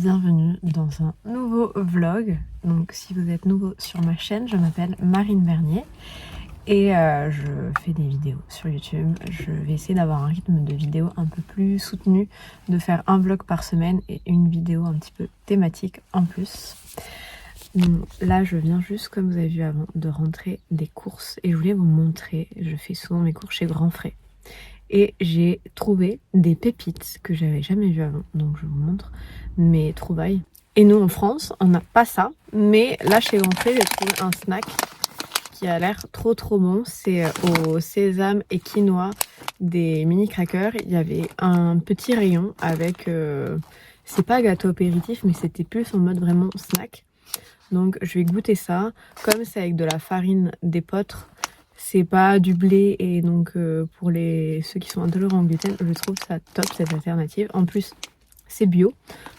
bienvenue dans un nouveau vlog. Donc si vous êtes nouveau sur ma chaîne, je m'appelle Marine Bernier et je fais des vidéos sur YouTube. Je vais essayer d'avoir un rythme de vidéo un peu plus soutenu, de faire un vlog par semaine et une vidéo un petit peu thématique en plus. Là je viens juste, comme vous avez vu avant, de rentrer des courses et je voulais vous montrer, je fais souvent mes courses chez Grand Frais. Et j'ai trouvé des pépites que j'avais jamais vues avant, donc je vous montre mes trouvailles. Et nous en France, on n'a pas ça, mais là chez Grand Frais, j'ai trouvé un snack qui a l'air trop bon. C'est au sésame et quinoa des mini crackers. Il y avait un petit rayon avec, c'est pas gâteau apéritif, mais c'était plus en mode vraiment snack. Donc je vais goûter ça, comme c'est avec de la farine d'épeautre. C'est pas du blé et donc pour ceux qui sont intolérants au gluten, je trouve ça top cette alternative. En plus, c'est bio,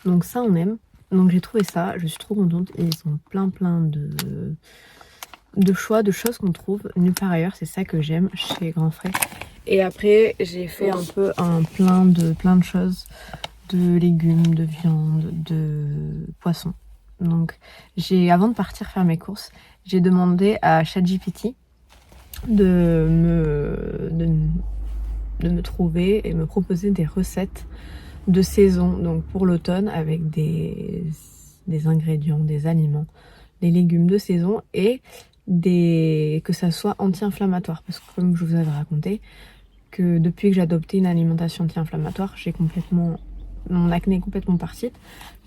donc ça on aime. Donc j'ai trouvé ça, je suis trop contente. Ils ont plein de choix, de choses qu'on trouve nulle part ailleurs. C'est ça que j'aime chez Grand Frais. Et après, j'ai fait un peu plein de choses, de légumes, de viande, de poissons. Donc avant de partir faire mes courses, j'ai demandé à ChatGPT de me trouver et me proposer des recettes de saison, donc pour l'automne, avec des ingrédients, des aliments, des légumes de saison et que ça soit anti-inflammatoire, parce que comme je vous avais raconté que depuis que j'ai adopté une alimentation anti-inflammatoire, mon acné est complètement partie.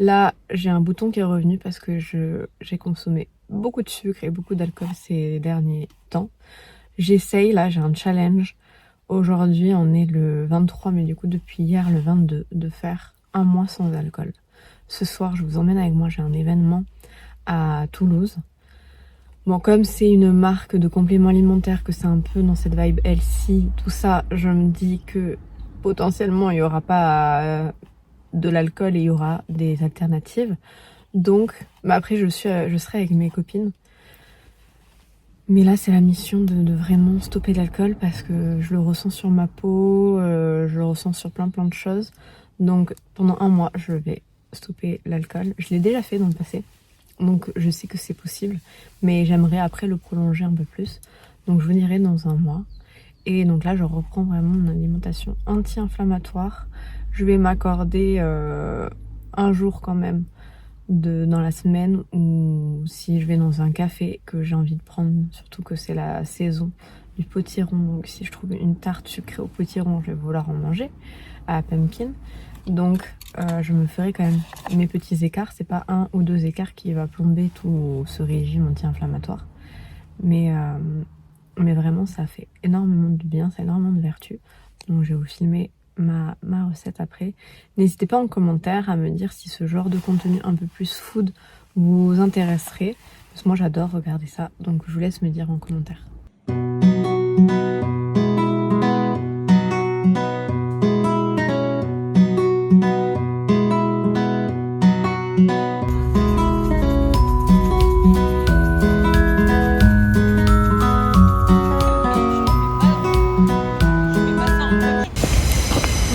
Là j'ai un bouton qui est revenu parce que j'ai consommé beaucoup de sucre et beaucoup d'alcool ces derniers temps. J'essaye, là j'ai un challenge. Aujourd'hui on est le 23, mais du coup depuis hier le 22, de faire un mois sans alcool. Ce soir je vous emmène avec moi, j'ai un événement à Toulouse. Bon, comme c'est une marque de compléments alimentaires, que c'est un peu dans cette vibe healthy, tout ça, je me dis que potentiellement il n'y aura pas de l'alcool et il y aura des alternatives. Donc après je serai avec mes copines. Mais là c'est la mission de vraiment stopper l'alcool parce que je le ressens sur ma peau, je le ressens sur plein de choses. Donc pendant un mois je vais stopper l'alcool. Je l'ai déjà fait dans le passé, donc je sais que c'est possible, mais j'aimerais après le prolonger un peu plus. Donc je vous dirai dans un mois. Et donc là je reprends vraiment mon alimentation anti-inflammatoire. Je vais m'accorder un jour quand même dans la semaine, ou si je vais dans un café que j'ai envie de prendre, surtout que c'est la saison du potiron, donc si je trouve une tarte sucrée au potiron, je vais vouloir en manger à pumpkin. Donc je me ferai quand même mes petits écarts. C'est pas 1 ou 2 écarts qui va plomber tout ce régime anti-inflammatoire, mais vraiment ça fait énormément de bien, ça a énormément de vertus. Donc je vais vous filmer ma recette après. N'hésitez pas en commentaire à me dire si ce genre de contenu un peu plus food vous intéresserait, parce que moi j'adore regarder ça, donc je vous laisse me dire en commentaire.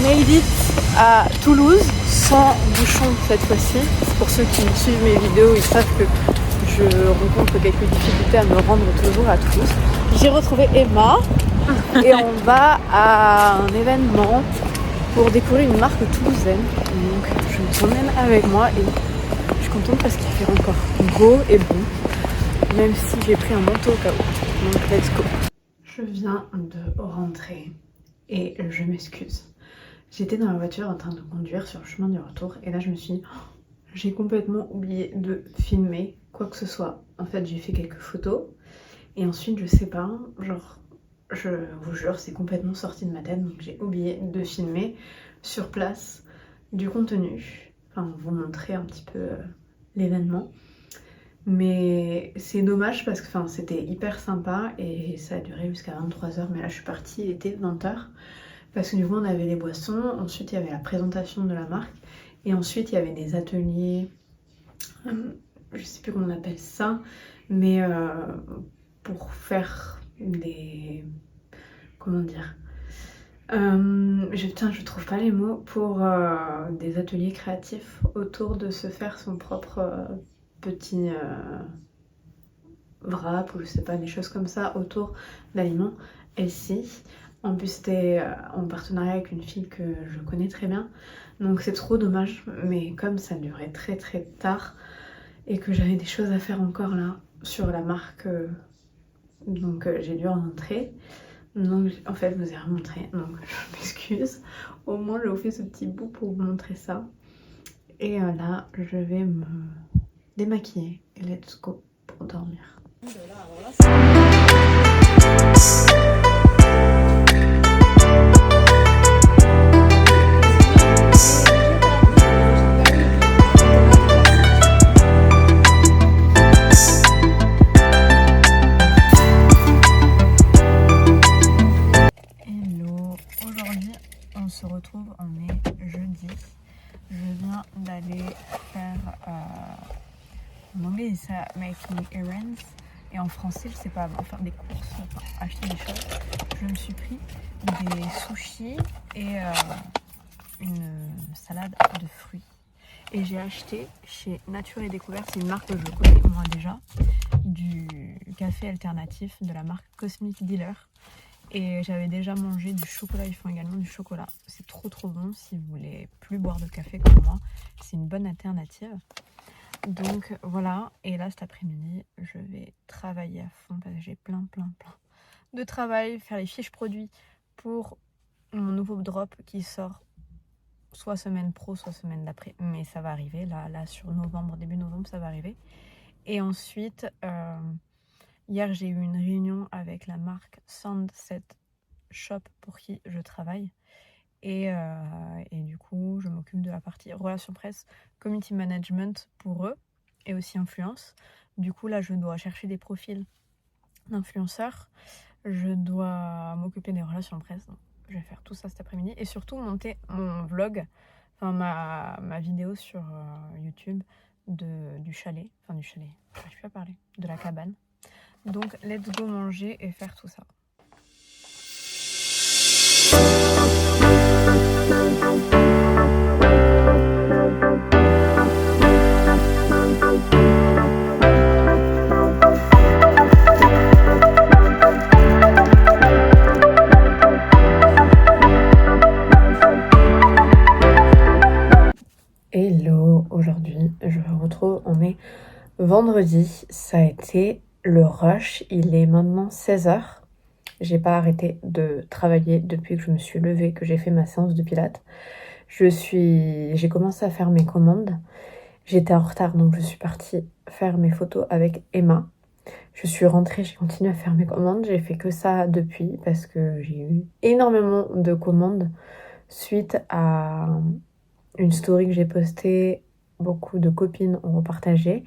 Made it à Toulouse, sans bouchon cette fois-ci. Pour ceux qui suivent mes vidéos, ils savent que je rencontre quelques difficultés à me rendre toujours à Toulouse. J'ai retrouvé Emma et on va à un événement pour découvrir une marque toulousaine. Donc je vous emmène avec moi et je suis contente parce qu'il fait encore beau et bon, même si j'ai pris un manteau au cas où. Donc let's go. Je viens de rentrer et je m'excuse. J'étais dans la voiture en train de conduire sur le chemin du retour et là je me suis dit, j'ai complètement oublié de filmer quoi que ce soit. En fait j'ai fait quelques photos et ensuite je sais pas, genre je vous jure c'est complètement sorti de ma tête, donc j'ai oublié de filmer sur place du contenu, enfin vous montrer un petit peu l'événement. Mais c'est dommage parce que c'était hyper sympa et ça a duré jusqu'à 23h, mais là je suis partie, il était 20h. Parce que du coup on avait les boissons, ensuite il y avait la présentation de la marque et ensuite il y avait des ateliers, je sais plus comment on appelle ça, mais pour faire des, comment dire, Je trouve pas les mots pour des ateliers créatifs autour de se faire son propre petit wrap ou je sais pas, des choses comme ça autour d'aliments. Et si, en plus c'était en partenariat avec une fille que je connais très bien, donc c'est trop dommage, mais comme ça durait très très tard et que j'avais des choses à faire encore là sur la marque, donc j'ai dû rentrer. Donc en fait je vous ai remontré, donc je m'excuse. Au moins je vous fais ce petit bout pour vous montrer ça. Et là je vais me démaquiller et let's go pour dormir. Hello, aujourd'hui on se retrouve, on est jeudi. Je viens d'aller faire, en anglais il dit ça making errands, et en français je sais pas, faire des courses, enfin, acheter des choses. Je me suis pris des sushis et une salade de fruits. Et j'ai acheté chez Nature et Découverte, c'est une marque que je connais moi déjà, du café alternatif de la marque Cosmic Dealer. Et j'avais déjà mangé du chocolat, ils font également du chocolat. C'est trop bon si vous voulez plus boire de café comme moi. C'est une bonne alternative. Donc voilà, et là cet après-midi, je vais travailler à fond parce que j'ai plein de travail, faire les fiches produits pour mon nouveau drop qui sort soit semaine pro, soit semaine d'après. Mais ça va arriver, là sur novembre, début novembre, ça va arriver. Et ensuite... hier, j'ai eu une réunion avec la marque Sunset Shop pour qui je travaille. Et du coup, je m'occupe de la partie relations presse, community management pour eux et aussi influence. Du coup, là, je dois chercher des profils d'influenceurs. Je dois m'occuper des relations presse. Donc, je vais faire tout ça cet après-midi. Et surtout, monter mon vlog, enfin ma vidéo sur YouTube du chalet. Enfin, du chalet, j'arrive plus à parler. De la cabane. Donc let's go manger et faire tout ça. Hello, aujourd'hui je vous retrouve, on est vendredi, ça a été le rush, il est maintenant 16h. J'ai pas arrêté de travailler depuis que je me suis levée, que j'ai fait ma séance de pilates. J'ai commencé à faire mes commandes. J'étais en retard, donc je suis partie faire mes photos avec Emma. Je suis rentrée, j'ai continué à faire mes commandes. J'ai fait que ça depuis parce que j'ai eu énormément de commandes suite à une story que j'ai postée. Beaucoup de copines ont repartagé.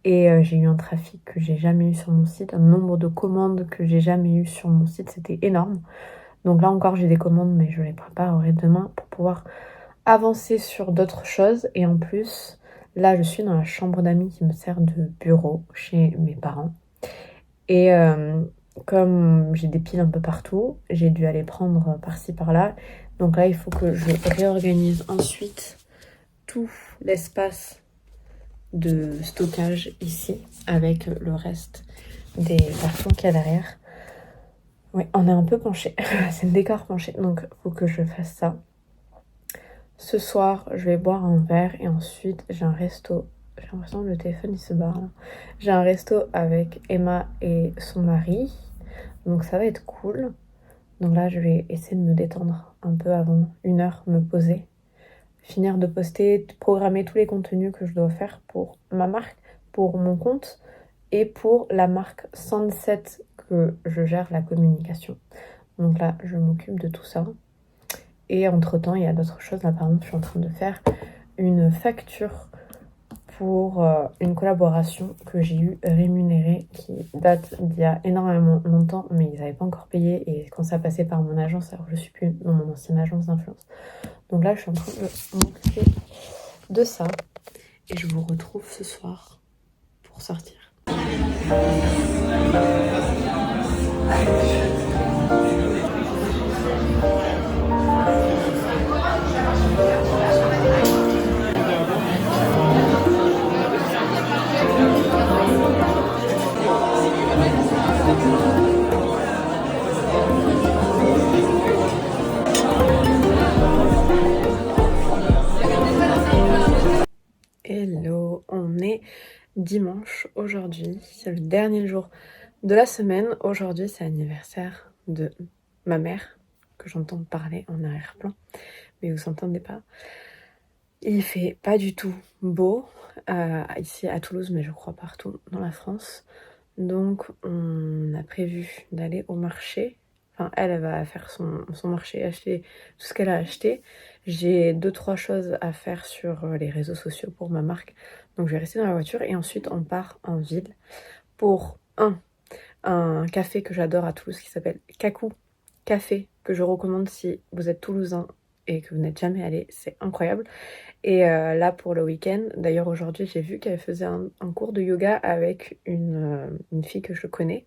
Et j'ai eu un trafic que j'ai jamais eu sur mon site, un nombre de commandes que j'ai jamais eu sur mon site, c'était énorme. Donc là encore j'ai des commandes mais je les préparerai demain pour pouvoir avancer sur d'autres choses. Et en plus, là je suis dans la chambre d'amis qui me sert de bureau chez mes parents. Et comme j'ai des piles un peu partout, j'ai dû aller prendre par-ci par-là. Donc là il faut que je réorganise ensuite tout l'espace de stockage ici avec le reste des cartons qu'il y a derrière. Oui, on est un peu penché, c'est le décor penché, donc faut que je fasse ça. Ce soir, je vais boire un verre et ensuite j'ai un resto. J'ai l'impression que le téléphone il se barre là. J'ai un resto avec Emma et son mari, donc ça va être cool. Donc là, je vais essayer de me détendre un peu avant 1h, me poser. Finir de poster, de programmer tous les contenus que je dois faire pour ma marque, pour mon compte et pour la marque Sunset que je gère la communication. Donc là, je m'occupe de tout ça. Et entre-temps, il y a d'autres choses. Là, par exemple, je suis en train de faire une facture pour une collaboration que j'ai eu rémunérée qui date d'il y a énormément longtemps, mais ils n'avaient pas encore payé. Et quand ça passait par mon agence, alors je suis plus dans mon ancienne agence d'influence. Donc là, je suis en train de m'occuper de ça. Et je vous retrouve ce soir pour sortir. est dimanche aujourd'hui, c'est le dernier jour de la semaine. Aujourd'hui c'est l'anniversaire de ma mère, que j'entends parler en arrière-plan, mais vous entendez pas. Il fait pas du tout beau ici à Toulouse, mais je crois partout dans la France. Donc on a prévu d'aller au marché. Enfin, elle va faire son marché, acheter tout ce qu'elle a acheté. J'ai 2-3 choses à faire sur les réseaux sociaux pour ma marque. Donc je vais rester dans la voiture et ensuite on part en ville pour un café que j'adore à Toulouse qui s'appelle Kakou Café, que je recommande si vous êtes toulousain et que vous n'êtes jamais allé, c'est incroyable. Et là pour le week-end, d'ailleurs aujourd'hui j'ai vu qu'elle faisait un cours de yoga avec une fille que je connais.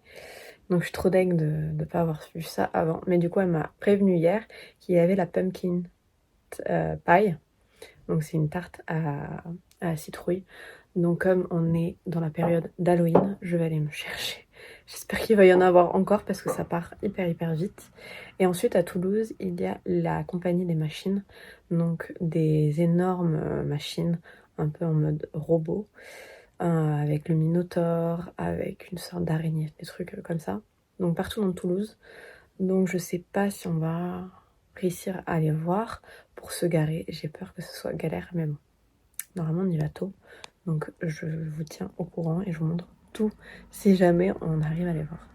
Donc je suis trop deg de ne pas avoir vu ça avant. Mais du coup elle m'a prévenu hier qu'il y avait la pumpkin pie. Donc c'est une tarte à la citrouille. Donc comme on est dans la période d'Halloween, je vais aller me chercher. J'espère qu'il va y en avoir encore parce que ça part hyper vite. Et ensuite à Toulouse, il y a la compagnie des machines. Donc des énormes machines, un peu en mode robot. Avec le Minotaure, avec une sorte d'araignée, des trucs comme ça. Donc partout dans Toulouse. Donc je sais pas si on va réussir à aller voir pour se garer. J'ai peur que ce soit galère, mais bon. Normalement on y va tôt. Donc je vous tiens au courant et je vous montre tout si jamais on arrive à les voir.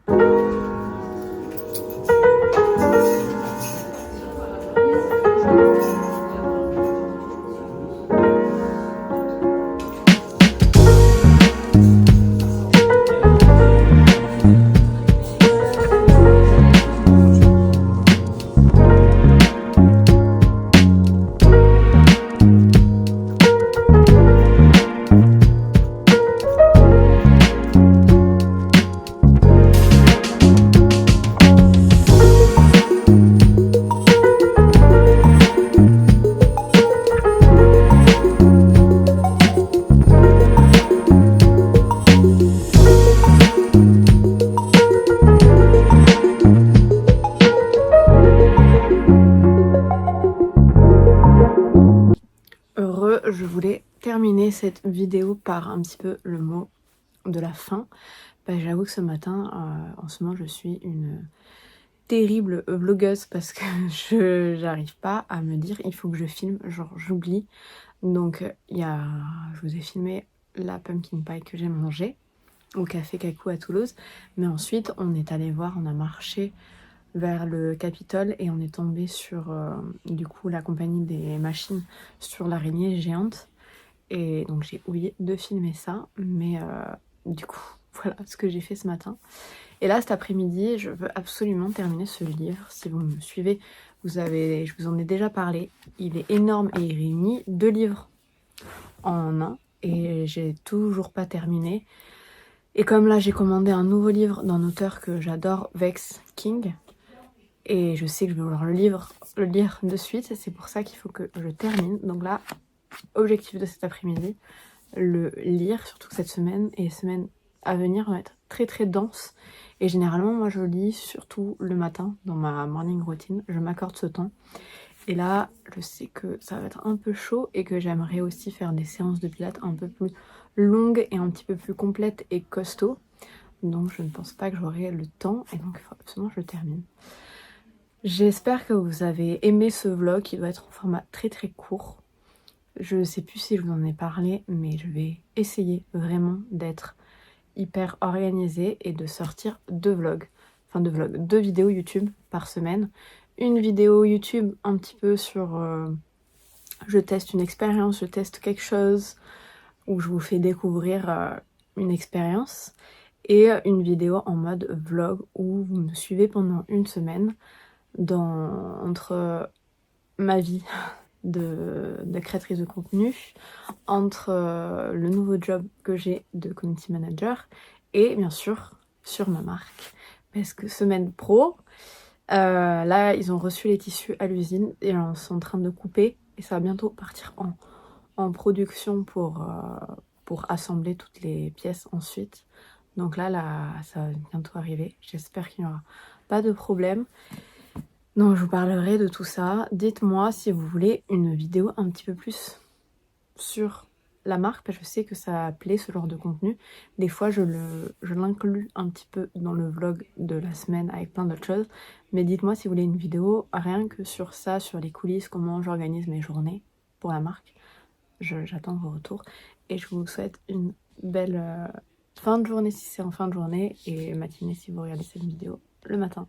Je voulais terminer cette vidéo par un petit peu le mot de la fin. J'avoue que ce matin, en ce moment, je suis une terrible vlogueuse parce que je n'arrive pas à me dire il faut que je filme, genre j'oublie. Donc je vous ai filmé la pumpkin pie que j'ai mangée au café Kakou à Toulouse, mais ensuite on est allé voir, on a marché vers le Capitole et on est tombé sur du coup la compagnie des machines sur l'araignée géante. Et donc j'ai oublié de filmer ça, mais du coup voilà ce que j'ai fait ce matin. Et là cet après-midi je veux absolument terminer ce livre. Si vous me suivez, je vous en ai déjà parlé. Il est énorme et il réunit 2 livres en un et j'ai toujours pas terminé. Et comme là j'ai commandé un nouveau livre d'un auteur que j'adore, Vex King, et je sais que je vais vouloir le lire de suite, c'est pour ça qu'il faut que je termine. Donc là, objectif de cet après-midi, le lire, surtout que cette semaine et les semaines à venir vont être très denses. Et généralement, moi je lis surtout le matin dans ma morning routine, je m'accorde ce temps. Et là, je sais que ça va être un peu chaud et que j'aimerais aussi faire des séances de pilates un peu plus longues et un petit peu plus complètes et costauds. Donc je ne pense pas que j'aurai le temps et donc il faut absolument que je le termine. J'espère que vous avez aimé ce vlog qui doit être en format très court. Je sais plus si je vous en ai parlé, mais je vais essayer vraiment d'être hyper organisée et de sortir 2 vidéos YouTube par semaine. Une vidéo YouTube un petit peu sur je teste une expérience, je teste quelque chose, où je vous fais découvrir une expérience, et une vidéo en mode vlog où vous me suivez pendant une semaine entre ma vie de créatrice de contenu, entre le nouveau job que j'ai de community manager et bien sûr sur ma marque. Parce que semaine pro, là ils ont reçu les tissus à l'usine et ils sont en train de couper et ça va bientôt partir en production pour assembler toutes les pièces ensuite. Donc là ça va bientôt arriver. J'espère qu'il n'y aura pas de problème. Donc je vous parlerai de tout ça. Dites-moi si vous voulez une vidéo un petit peu plus sur la marque, parce que je sais que ça plaît ce genre de contenu. Des fois je l'inclus un petit peu dans le vlog de la semaine avec plein d'autres choses. Mais dites-moi si vous voulez une vidéo rien que sur ça, sur les coulisses, comment j'organise mes journées pour la marque. J'attends vos retours et je vous souhaite une belle fin de journée si c'est en fin de journée et matinée si vous regardez cette vidéo le matin.